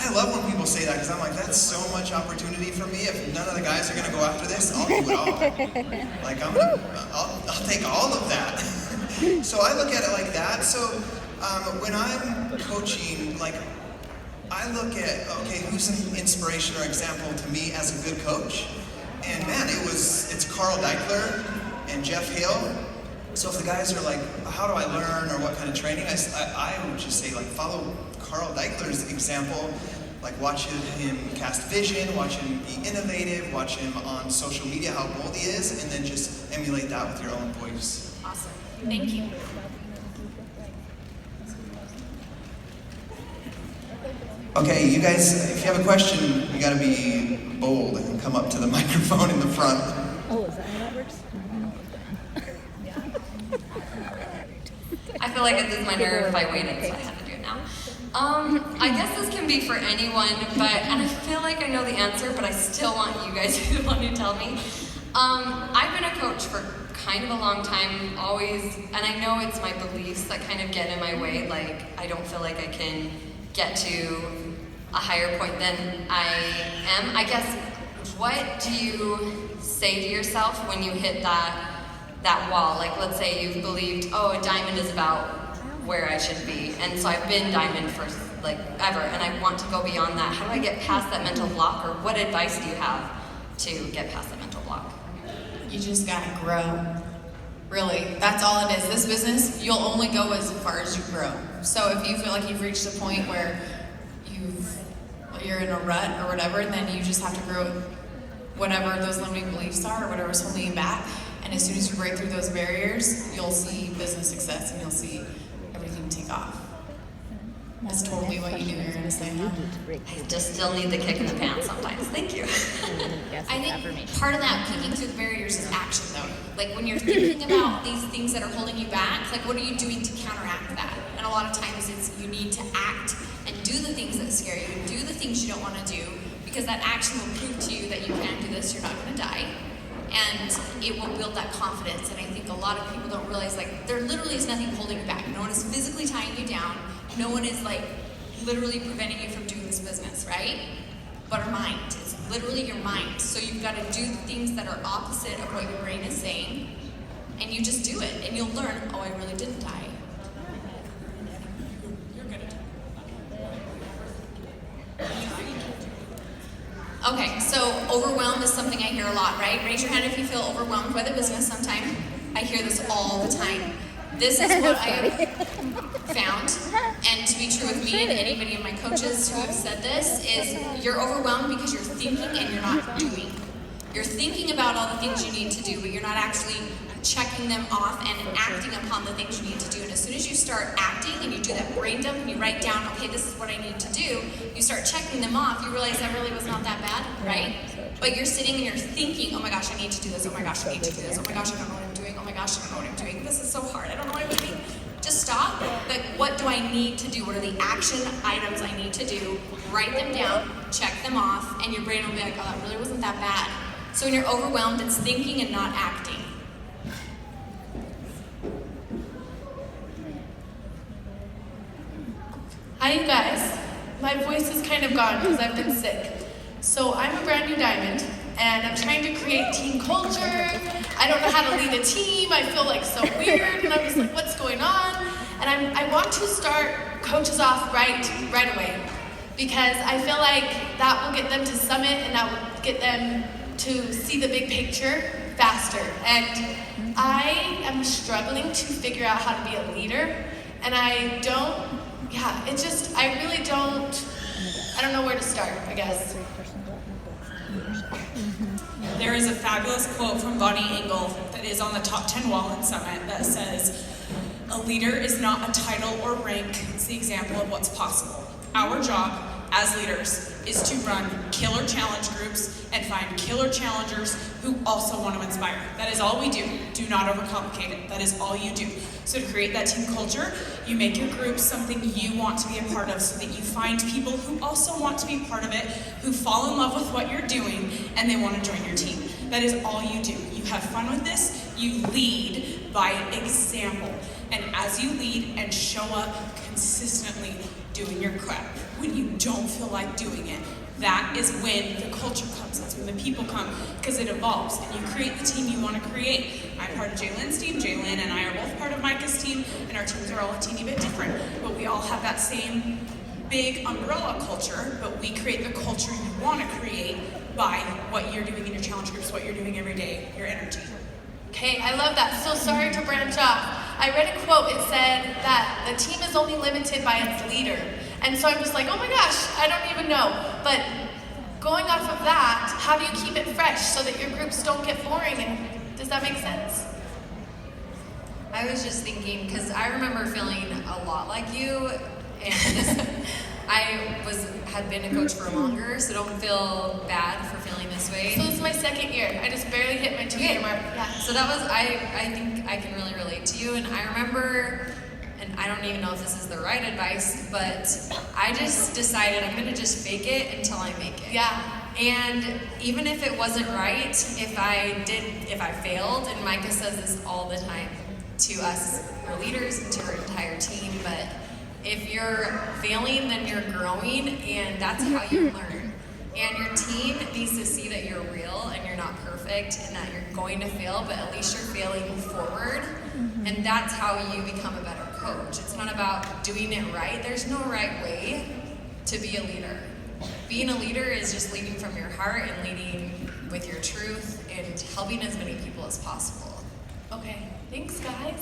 I love when people say that because I'm like, that's so much opportunity for me. If none of the guys are gonna go after this, I'll do it all. Like I'll take all of that. So I look at it like that. So when I'm coaching, like I look at, okay, who's an inspiration or example to me as a good coach? And man, it's Carl Deichler and Jeff Hill. So if the guys are like, how do I learn or what kind of training? I would just say like follow Carl Deichler's example, like watch him cast vision, watch him be innovative, watch him on social media, how bold he is, and then just emulate that with your own voice. Awesome, thank you. Okay, you guys, if you have a question, you gotta be bold and come up to the microphone in the front. Oh, is that how that works? I feel like this is my nerve if I waited, so I have to do it now. I guess this can be for anyone, and I feel like I know the answer, but I still want you guys to want to tell me. I've been a coach for kind of a long time, always, and I know it's my beliefs that kind of get in my way, like I don't feel like I can get to a higher point than I am. I guess, what do you say to yourself when you hit that wall? Like, let's say you've believed, oh, a diamond is about where I should be, and so I've been diamond for like ever, and I want to go beyond that. How do I get past that mental block, or what advice do you have to get past that mental block? You just gotta grow. Really, that's all it is. This business, you'll only go as far as you grow. So if you feel like you've reached a point where you're in a rut or whatever, then you just have to grow whatever those limiting beliefs are or whatever's holding you back. And as soon as you break through those barriers, you'll see business success and you'll see everything take off. That's totally what you do. You're gonna say, huh? I just still need the kick in the pants sometimes. Thank you. I think part of that peeking through the barriers is action, though. Like when you're thinking about these things that are holding you back, like what are you doing to counteract that? And a lot of times it's you need to act and do the things that scare you, and do the things you don't want to do, because that action will prove to you that you can do this, you're not going to die. And it will build that confidence. And I think a lot of people don't realize, like, there literally is nothing holding you back. No one is physically tying you down. No one is, like, literally preventing you from doing this business, right? But our mind. It's literally your mind. So you've got to do the things that are opposite of what your brain is saying. And you just do it. And you'll learn, oh, I really didn't die. You're good at it. Okay, so overwhelmed is something I hear a lot, right? Raise your hand if you feel overwhelmed by the business sometime. I hear this all the time. This is what I have found, and to be true with me and anybody of my coaches who have said this, is you're overwhelmed because you're thinking and you're not doing. You're thinking about all the things you need to do, but you're not actually checking them off and acting upon the things you need to do. And as soon as you start acting and you do that brain dump and you write down, okay, this is what I need to do, you start checking them off, you realize that really was not that bad, right? But you're sitting and you're thinking, oh my gosh, I need to do this, oh my gosh, I need to do this, oh my gosh, I don't know what I'm doing, oh my gosh, I don't know what I'm doing, this is so hard, I don't know what I'm doing. Just stop. Like, what do I need to do? What are the action items I need to do? Write them down, check them off, and your brain will be like, oh, that really wasn't that bad. So when you're overwhelmed, it's thinking and not acting. Hi, you guys. My voice is kind of gone because I've been sick. So I'm a brand new diamond, and I'm trying to create team culture. I don't know how to lead a team. I feel like so weird, and I'm just like, what's going on? And I want to start coaches off right away, because I feel like that will get them to summit, and that will get them to see the big picture faster. And I am struggling to figure out how to be a leader, and I don't know where to start, I guess. There is a fabulous quote from Bonnie Engel that is on the top 10 wall in Summit that says, a leader is not a title or rank, it's the example of what's possible. Our job as leaders is to run killer challenge groups and find killer challengers who also want to inspire. That is all we do. Do not overcomplicate it. That is all you do. So to create that team culture, you make your group something you want to be a part of, so that you find people who also want to be part of it, who fall in love with what you're doing, and they want to join your team. That is all you do. You have fun with this, you lead by example. And as you lead and show up consistently doing your crap, when you don't feel like doing it, that is when the culture comes, that's when the people come, because it evolves, and you create the team you want to create. I'm part of Jalen's team, Jalen and I are both part of Micah's team, and our teams are all a teeny bit different, but we all have that same big umbrella culture, but we create the culture you want to create by what you're doing in your challenge groups, what you're doing every day, your energy. Okay, I love that. So sorry to branch off. I read a quote, it said that the team is only limited by its leader. And so I'm just like, oh my gosh, I don't even know. But going off of that, how do you keep it fresh so that your groups don't get boring? And does that make sense? I was just thinking, because I remember feeling a lot like you, and had been a coach for longer, so don't feel bad for feeling this way. So this is my second year. I just barely hit my 2-year mark. Yeah. So that was, I think I can really relate to you, and I remember, and I don't even know if this is the right advice, but I just decided I'm gonna just fake it until I make it. Yeah. And even if it wasn't right, if I failed, and Micah says this all the time to us, our leaders, and to our entire team, but if you're failing, then you're growing, and that's how you learn. And your team needs to see that you're real and you're not perfect and that you're going to fail, but at least you're failing forward. And that's how you become a better coach. It's not about doing it right. There's no right way to be a leader. Being a leader is just leading from your heart and leading with your truth and helping as many people as possible. Okay, thanks guys.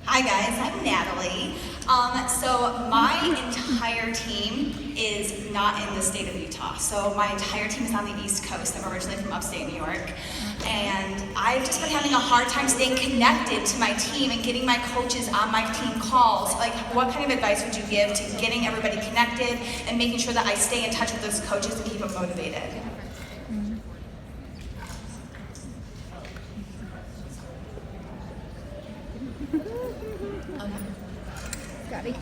Hi guys, I'm Natalie. So my entire team is not in the state of Utah. So my entire team is on the East Coast. I'm originally from upstate New York. And I've just been having a hard time staying connected to my team and getting my coaches on my team calls. Like, what kind of advice would you give to getting everybody connected and making sure that I stay in touch with those coaches and keep them motivated? Scotty.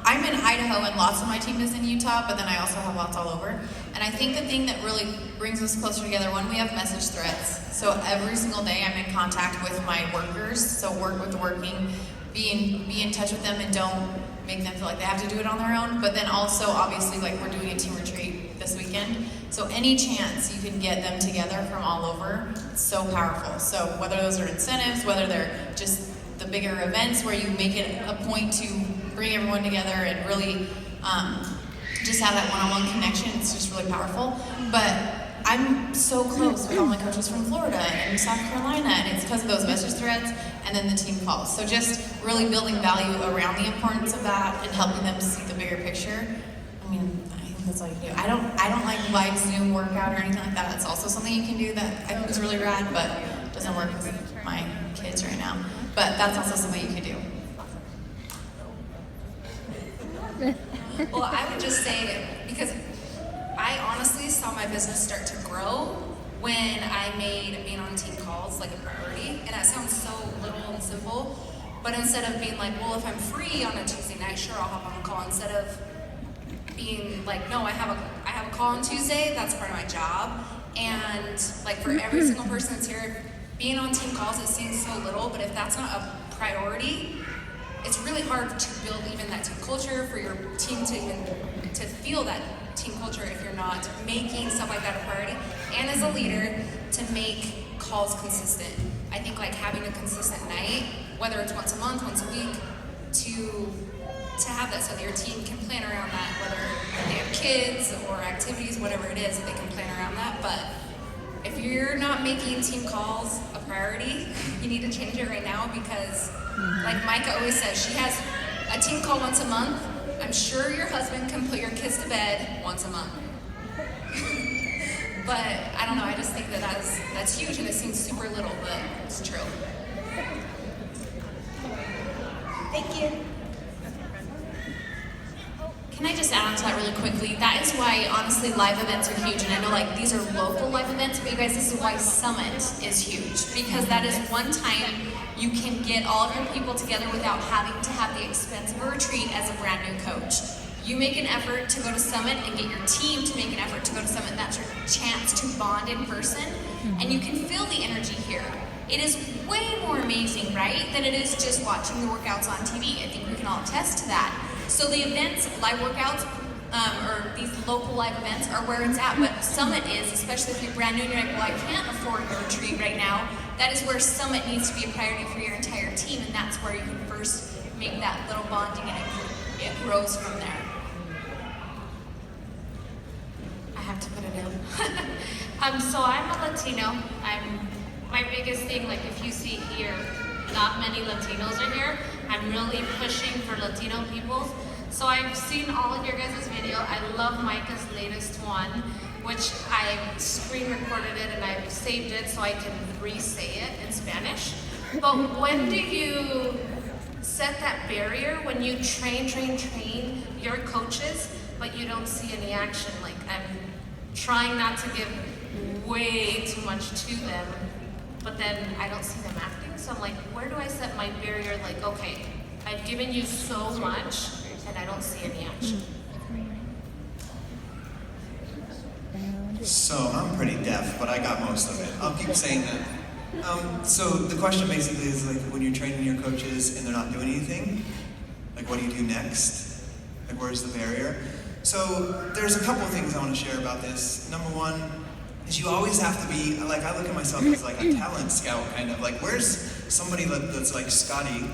I'm in Idaho and lots of my team is in Utah, but then I also have lots all over. And I think the thing that really brings us closer together, one, we have message threads. So every single day I'm in contact with my workers, so work with working, be in touch with them and don't make them feel like they have to do it on their own. But then also, obviously, like we're doing a team retreat this weekend. So any chance you can get them together from all over, it's so powerful. So whether those are incentives, whether they're just the bigger events where you make it a point to bring everyone together and really just have that one-on-one connection, it's just really powerful. But I'm so close with all my coaches from Florida and South Carolina, and it's because of those message threads and then the team calls. So just really building value around the importance of that and helping them see the bigger picture. I mean, I think that's all you can do. I don't like live Zoom workout or anything like that. That's also something you can do that I think is really rad, but doesn't work with my kids right now. But that's also something you can do. Well, I would just say, because I honestly saw my business start to grow when I made being on team calls like a priority. And that sounds so little and simple, but instead of being like, well, if I'm free on a Tuesday night, sure, I'll hop on a call, instead of being like, no, I have a call on Tuesday, that's part of my job. And like for every single person that's here, being on team calls, it seems so little, but if that's not a priority, it's really hard to build even that team culture for your team to even to feel that team culture if you're not making stuff like that a priority. And as a leader, to make calls consistent. I think like having a consistent night, whether it's once a month, once a week, to have that so that your team can plan around that, whether they have kids or activities, whatever it is, that they can plan around that. But if you're not making team calls a priority, you need to change it right now, because like Micah always says, she has a team call once a month. I'm sure your husband can put your kids to bed once a month. But I don't know, I just think that that's huge, and it seems super little, but it's true. Thank you. Can I just add on to that really quickly? That is why, honestly, live events are huge. And I know, like, these are local live events, but you guys, this is why Summit is huge. Because that is one time you can get all of your people together without having to have the expense of a retreat as a brand new coach. You make an effort to go to Summit and get your team to make an effort to go to Summit. That's your chance to bond in person. and you can feel the energy here. It is way more amazing, right, than it is just watching the workouts on TV. I think we can all attest to that. So the events, live workouts, or these local live events are where it's at, but Summit is, especially if you're brand new and you're like, well, I can't afford a retreat right now. That is where Summit needs to be a priority for your entire team, and that's where you can first make that little bonding, and it grows from there. I have to put it in. So I'm a Latino. My biggest thing, like if you see here, not many Latinos are here. I'm really pushing for Latino people. So I've seen all of your guys' video. I love Micah's latest one, which I screen recorded it and I've saved it so I can re-say it in Spanish. But when do you set that barrier when you train your coaches, but you don't see any action? Like I'm trying not to give way too much to them, but then I don't see them acting. So I'm like, where do I set my barrier? Like, okay, I've given you so much and I don't see any action. So I'm pretty deaf, but I got most of it. I'll keep saying that. So the question basically is like when you're training your coaches and they're not doing anything, like what do you do next? Like where's the barrier? So there's a couple of things I want to share about this. Number one is you always have to be, like I look at myself as like a talent scout kind of. Like where's somebody that's like Scotty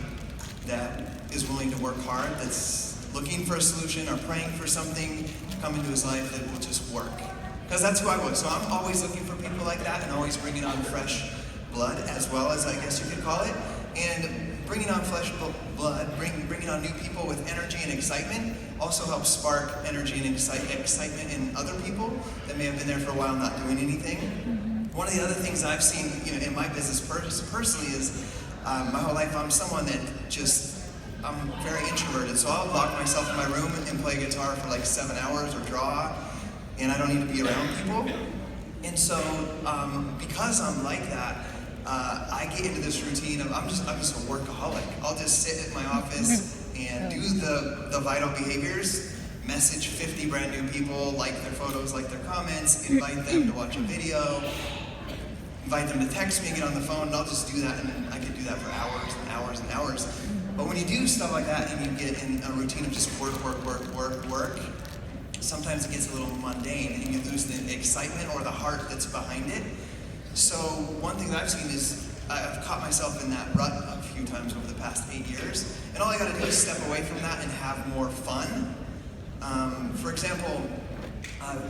that is willing to work hard, that's looking for a solution or praying for something to come into his life that will just work. Because that's who I was. So I'm always looking for people like that and always bringing on fresh blood, as well as I guess you could call it. And bringing on fresh blood, bringing on new people with energy and excitement also helps spark energy and excitement in other people that may have been there for a while not doing anything. One of the other things I've seen in my business personally is my whole life I'm someone that I'm very introverted. So I'll lock myself in my room and play guitar for like 7 hours or draw, and I don't need to be around people. And so, because I'm like that, I get into this routine of I'm just a workaholic. I'll just sit at my office and do the vital behaviors, message 50 brand new people, like their photos, like their comments, invite them to watch a video, invite them to text me, get on the phone, and I'll just do that, and I could do that for hours and hours and hours. But when you do stuff like that and you get in a routine of just work, sometimes it gets a little mundane and you lose the excitement or the heart that's behind it. So one thing that I've seen is I've caught myself in that rut a few times over the past 8 years, and all I gotta do is step away from that and have more fun. For example,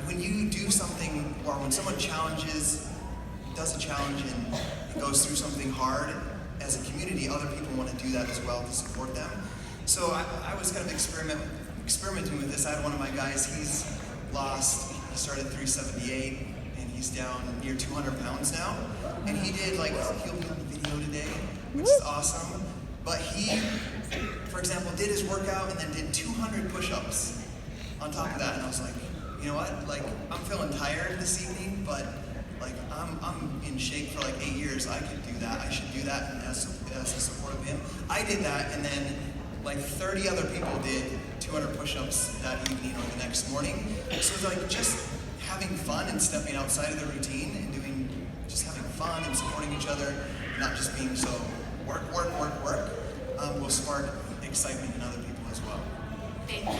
when you do something, or when someone does a challenge and goes through something hard, as a community, other people want to do that as well to support them. So I was kind of experimenting with this. I had one of my guys, he started at 378, and he's down near 200 pounds now. And he did he'll be on the video today, which is awesome. But he, for example, did his workout and then did 200 push-ups on top of that. And I was like, you know what? Like, I'm feeling tired this evening, but like I'm in shape for like 8 years. I could do that. I should do that, and as a support of him, I did that, and then like 30 other people did 200 push-ups that evening or the next morning. So it's like just having fun and stepping outside of the routine and just having fun and supporting each other, not just being so work, will spark excitement in other people as well. Thank you.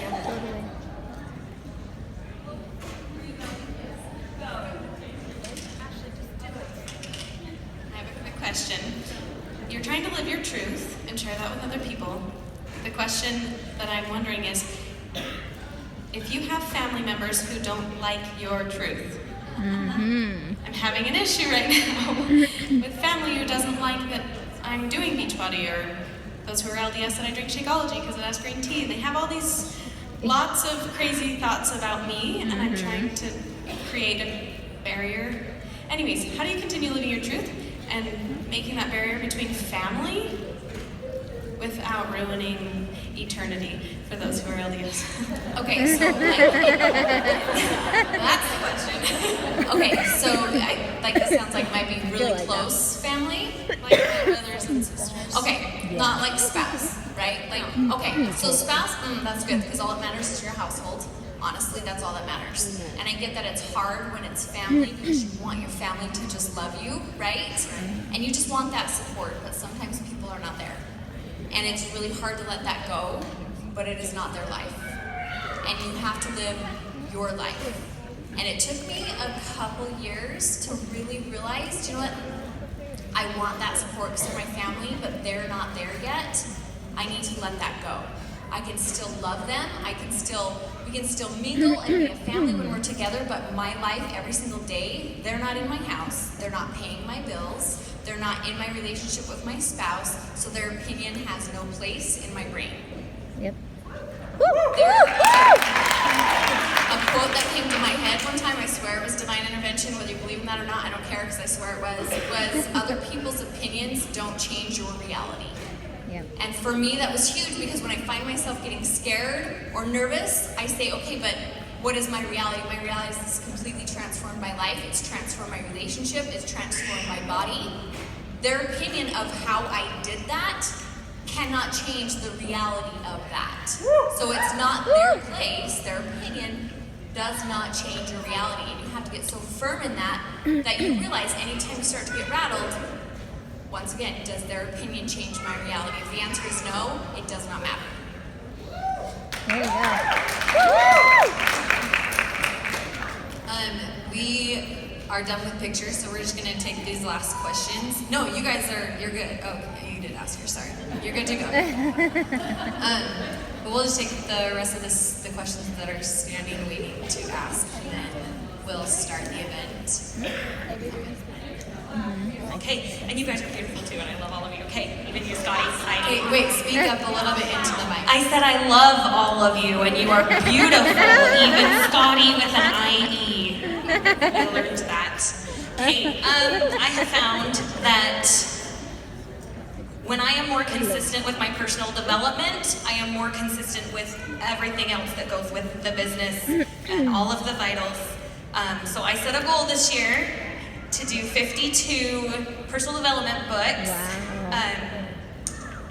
Question. You're trying to live your truth and share that with other people. The question that I'm wondering is, if you have family members who don't like your truth, I'm having an issue right now with family who doesn't like that I'm doing Beachbody, or those who are LDS that I drink Shakeology because it has green tea. They have all these lots of crazy thoughts about me, and I'm trying to create a barrier. Anyways, how do you continue living your truth and making that barrier between family without ruining eternity for those who are LDS? Okay, so that's the question. Okay, so this sounds like it might be really close family, Like my brothers and sisters. Okay, not like spouse, right? Okay, so spouse, that's good, because all that matters is your household. Honestly, that's all that matters. And I get that it's hard when it's family because you want your family to just love you, right? And you just want that support, but sometimes people are not there. And it's really hard to let that go, but it is not their life. And you have to live your life. And it took me a couple years to really realize, you know what? I want that support because they're my family, but they're not there yet. I need to let that go. I can still love them. We can still mingle and be a family when we're together, but my life every single day, they're not in my house. They're not paying my bills. They're not in my relationship with my spouse, so their opinion has no place in my brain. Yep. A quote that came to my head one time, I swear it was divine intervention, whether you believe in that or not, I don't care because I swear it was other people's opinions don't change your reality. Yep. And for me, that was huge because when I find myself getting scared or nervous, I say, okay, but what is my reality? My reality is this completely transformed my life. It's transformed my relationship. It's transformed my body. Their opinion of how I did that cannot change the reality of that. So it's not their place. Their opinion does not change your reality. And you have to get so firm in that that you realize anytime you start to get rattled, once again, does their opinion change my reality? If the answer is no, it does not matter. There you go. We are done with pictures, so we're just gonna take these last questions. No, you're good. Oh, you did ask yours, sorry. You're good to go. But we'll just take the rest of the questions that are standing waiting to ask, and then we'll start the event. Okay, and you guys are beautiful too, and I love all of you. Okay, even you, Scotty. Okay, wait, speak up a little bit into the mic. I said I love all of you, and you are beautiful. Even Scotty with an IE. I learned that. Okay, I have found that when I am more consistent with my personal development, I am more consistent with everything else that goes with the business and all of the vitals. So I set a goal this year to do 52 personal development books. Wow.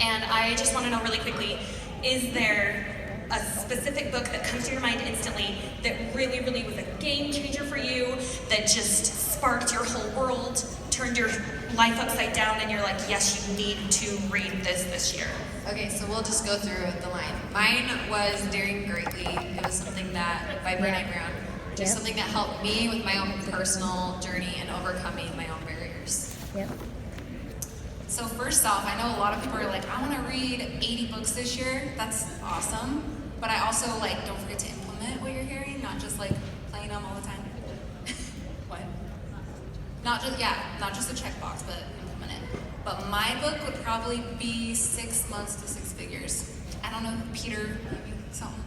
And I just want to know really quickly, is there a specific book that comes to your mind instantly that really, really was a game changer for you, that just sparked your whole world, turned your life upside down, and you're like, yes, you need to read this year? Okay, so we'll just go through the line. Mine was Daring Greatly. It was something that, by Brené Brown, just something that helped me with my own personal journey and overcoming my own barriers. Yep. So first off, I know a lot of people are like, I want to read 80 books this year. That's awesome. But I also don't forget to implement what you're hearing, not just playing them all the time. What? Not just a checkbox, but implement it. But my book would probably be 6 months to 6 figures. I don't know, Peter, maybe something.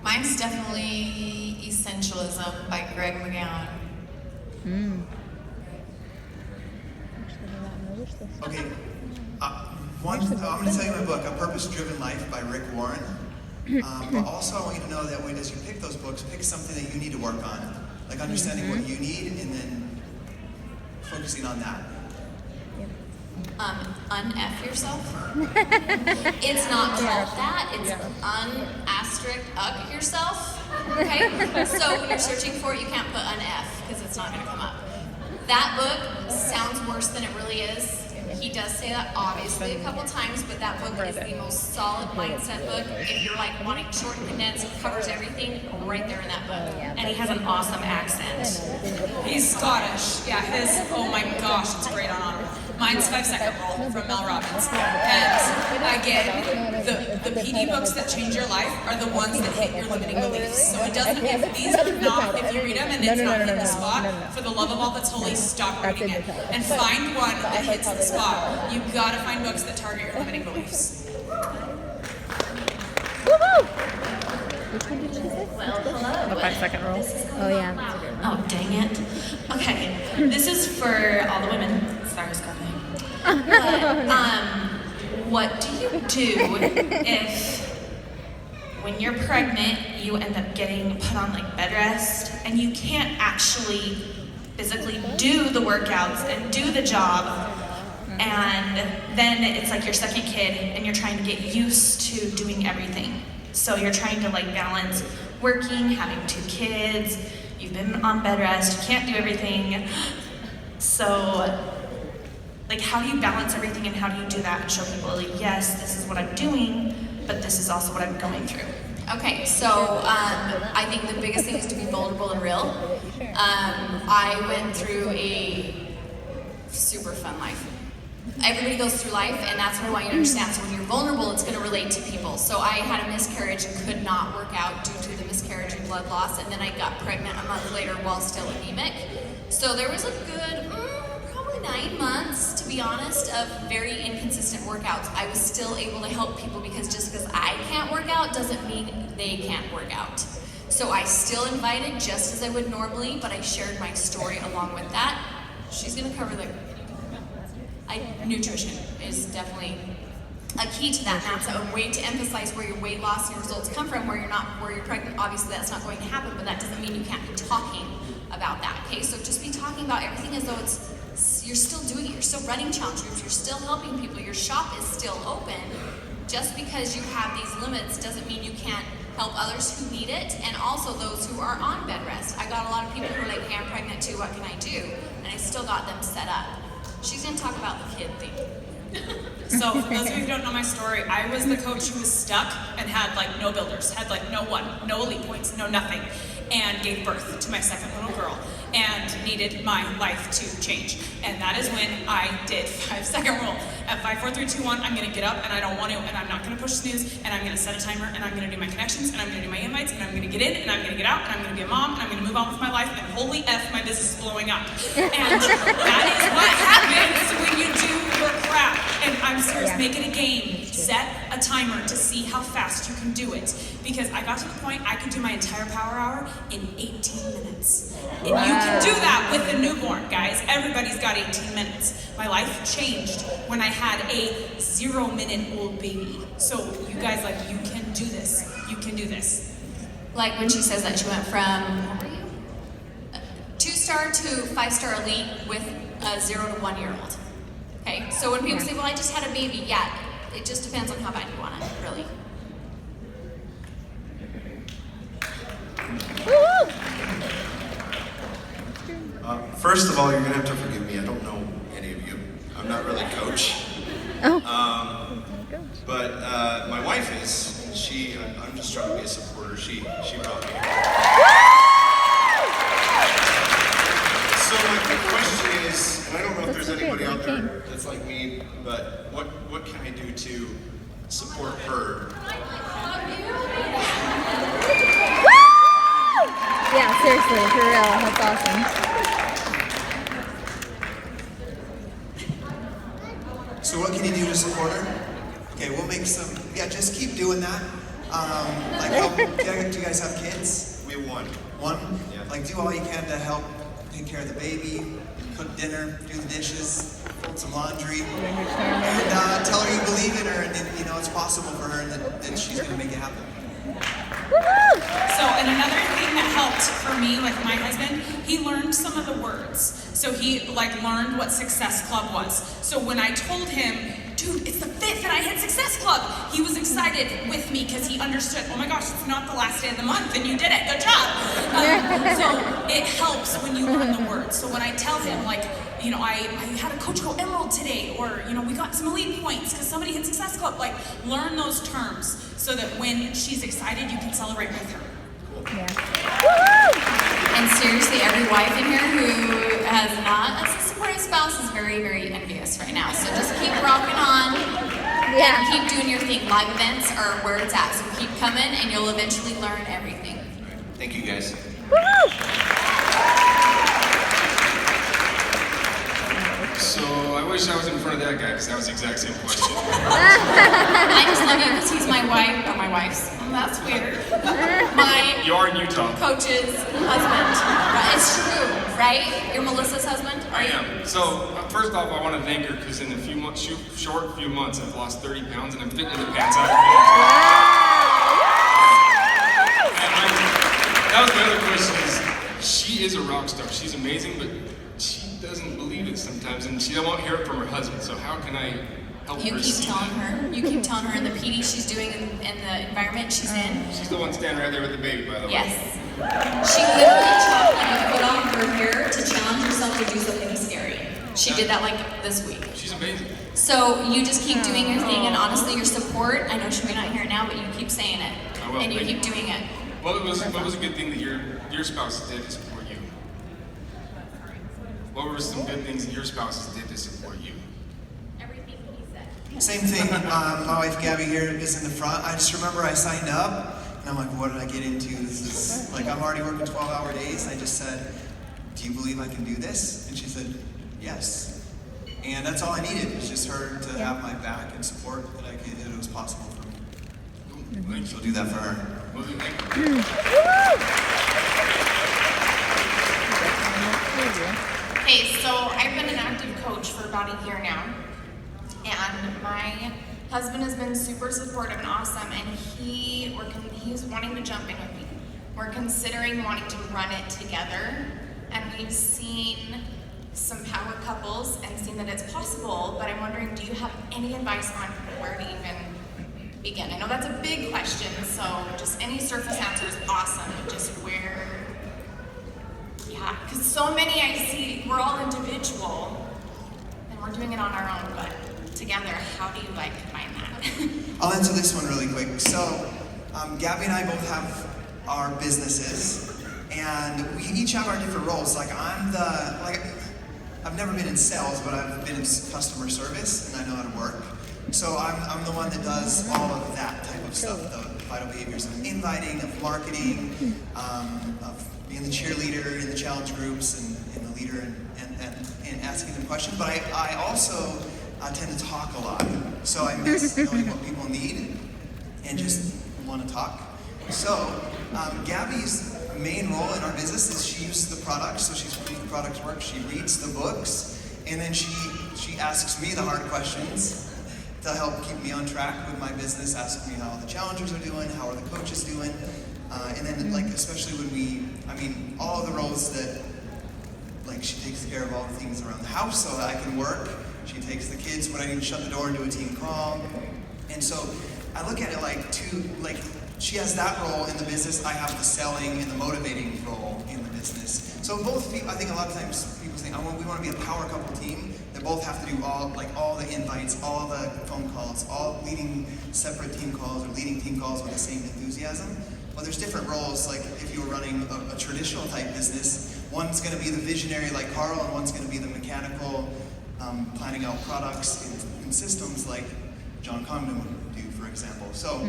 Mine's definitely Essentialism by Greg McGowan. Okay, I'm going to tell you my book, A Purpose-Driven Life by Rick Warren. But also I want you to know that as you pick those books, pick something that you need to work on. Like understanding what you need and then focusing on that. Un-F yourself. It's not called that. It's un**up yourself. Okay? So when you're searching for it, you can't put un-F because it's not going to come up. That book sounds worse than it really is. He does say that obviously a couple times, but that book is the most solid mindset book. If you're wanting short and condensed, it covers everything right there in that book. And he has an awesome accent. He's Scottish. Yeah, oh my gosh, it's great on honor. Mine's 5 Second Rule from Mel Robbins. And again, the PD books that change your life are the ones that hit your limiting beliefs. So it doesn't, if these are not, if you read them and it's not hitting the spot, for the love of all that's holy, stop reading it. And find one that hits the spot. You gotta find books that target your limiting beliefs. Well, hello. The 5 Second Rule. Oh yeah, that's a good one. Oh, dang it. Okay, this is for all the women. Sorry, Scotty. What do you do if, when you're pregnant, you end up getting put on bed rest and you can't actually physically do the workouts and do the job, and then it's your second kid and you're trying to get used to doing everything? So you're trying to like balance working, having 2 kids, you've been on bed rest, you can't do everything. So like how do you balance everything and how do you do that and show people like, yes, this is what I'm doing, but this is also what I'm going through? Okay, so I think the biggest thing is to be vulnerable and real. I went through a super fun life. Everybody goes through life, and that's what I want you to understand. So when you're vulnerable, it's going to relate to people. So I had a miscarriage and could not work out due to the miscarriage and blood loss, and then I got pregnant a month later while still anemic. So there was a good, probably 9 months, to be honest, of very inconsistent workouts. I was still able to help people because just because I can't work out doesn't mean they can't work out. So I still invited just as I would normally, but I shared my story along with that. She's going to cover the... nutrition is definitely a key to that. And that's a way to emphasize where your weight loss and your results come from, where you're pregnant. Obviously that's not going to happen, but that doesn't mean you can't be talking about that, okay? So just be talking about everything as though you're still doing it, you're still running challenge groups, you're still helping people, your shop is still open. Just because you have these limits doesn't mean you can't help others who need it, and also those who are on bed rest. I got a lot of people who are like, hey, I'm pregnant too, what can I do? And I still got them set up. She's gonna talk about the kid thing. So for those of you who don't know my story, I was the coach who was stuck and had like no builders, had like no elite points, no nothing, and gave birth to my second little girl and needed my life to change. And that is when I did 5-second rule. At 5, 4, 3, 2, 1, I'm gonna get up and I don't want to, and I'm not gonna push snooze, and I'm gonna set a timer, and I'm gonna do my connections, and I'm gonna do my invites, and I'm gonna get in, and I'm gonna get out, and I'm gonna be a mom, and I'm gonna move on with my life, and holy F, my business is blowing up. And that is what happens when you do your crap. And I'm serious, make it a game. Set a timer to see how fast you can do it. Because I got to the point I could do my entire power hour in 18 minutes. And you can do that with a newborn, guys. Everybody's got 18 minutes. My life changed when I had a 0-minute-old baby. So you guys, like, you can do this. You can do this. Like when she says that she went from 2-star to 5-star elite with a 0 to 1-year-old. Okay, so when people say, well, I just had a baby, yeah, it just depends on how bad you want it, really. First of all, you're gonna have to forgive me. I don't know any of you. I'm not really coach. But my wife is. I'm just trying to be a supporter. She brought me here. So my question is, and I don't know if there's anybody out there that's like me, but what can I do to support her? Yeah, seriously, for real, that's awesome. So what can you do to support her? Okay, we'll make some, just keep doing that. Like help, do you guys have kids? We have one. One? Yeah. Like do all you can to help take care of the baby, cook dinner, do the dishes, fold some laundry, and tell her you believe in her and you know it's possible for her and that she's gonna make it happen. So, and another thing that helped for me with my husband, he learned some of the words. So he learned what Success Club was. So when I told him, dude, it's the 5th and I hit Success Club, he was excited with me because he understood, oh my gosh, it's not the last day of the month and you did it, good job. So it helps when you learn the words. So when I tell him I had a coach go Emerald today, or we got some elite points because somebody hit Success Club, learn those terms so that when she's excited, you can celebrate with her. And seriously, every wife in here who has not a supporting spouse is very, very envious right now. So just keep rocking on and keep doing your thing. Live events are where it's at. So keep coming and you'll eventually learn everything. Thank you, guys. So I wish I was in front of that guy because that was the exact same question. I just love you because he's my wife, or my wife's. That's weird. You are in Utah. Coach's husband. It's true, right? You're Melissa's husband? I am. So first off, I want to thank her because in a few months, short few months, I've lost 30 pounds and I'm fitting in the pants out. That was my other question. She is a rock star. She's amazing, but she doesn't believe it sometimes, and she won't hear it from her husband. So how can I help You her keep see telling that. her. You keep telling her in the PD she's doing and the environment she's in. She's the one standing right there with the baby, by the way. Yes. She literally chopped like a foot off her hair to challenge herself to do something scary. She did that like this week. She's amazing. So you just keep doing your thing, and honestly, your support, I know she may not hear it now, but you keep saying it. I will, And you thank keep you. doing it. What was a good thing that your spouse did to support you? What were some good things that your spouses did to support you? Everything he said. Same thing. My wife Gabby here is in the front. I just remember I signed up, and I'm like, what did I get into? This is like I'm already working 12-hour days. I just said, do you believe I can do this? And she said, yes. And that's all I needed, was just her to have my back and support that it was possible for me. So do that for her. Well, thank you. Hey, so I've been an active coach for about a year now, and my husband has been super supportive and awesome, and he's wanting to jump in with me. We're considering wanting to run it together, and we've seen some power couples and seen that it's possible, but I'm wondering, do you have any advice on where to even begin? I know that's a big question, so just any surface answer is awesome, but just where, yeah, because so many I see, we're all individual, and we're doing it on our own, but together, how do you combine that? I'll answer this one really quick. So, Gabby and I both have our businesses, and we each have our different roles. I've never been in sales, but I've been in customer service, and I know how to work. So I'm the one that does all of that type of stuff, the vital behaviors of inviting, of marketing, of being the cheerleader in the challenge groups, and the leader, and asking them questions. But I also tend to talk a lot, so I miss knowing what people need and just want to talk. So Gabby's main role in our business is she uses the products, so she's reading the products work, she reads the books, and then she asks me the hard questions to help keep me on track with my business, asks me how the challengers are doing, how are the coaches doing, and then especially when all of the roles that, she takes care of all the things around the house so that I can work, she takes the kids when I need to shut the door and do a team call, and so I look at it she has that role in the business, I have the selling and the motivating role in the business. So both people, I think a lot of times people think, we want to be a power couple team that both have to do all the invites, all the phone calls, all leading separate team calls or leading team calls with the same enthusiasm. Well, there's different roles, like if you were running a traditional type business, one's going to be the visionary like Carl, and one's going to be the mechanical, planning out products and systems like John Congdon would do, for example. So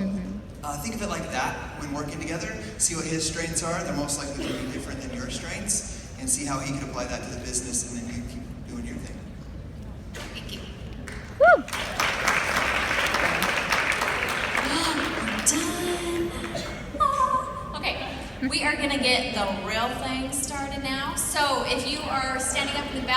think of it like that when working together. See what his strengths are. They're most likely to be different than your strengths, and see how he can apply that to the business, and then you keep doing your thing. Thank you. Woo! Done. Okay, we are gonna get the real thing started now. So if you are standing up in the back,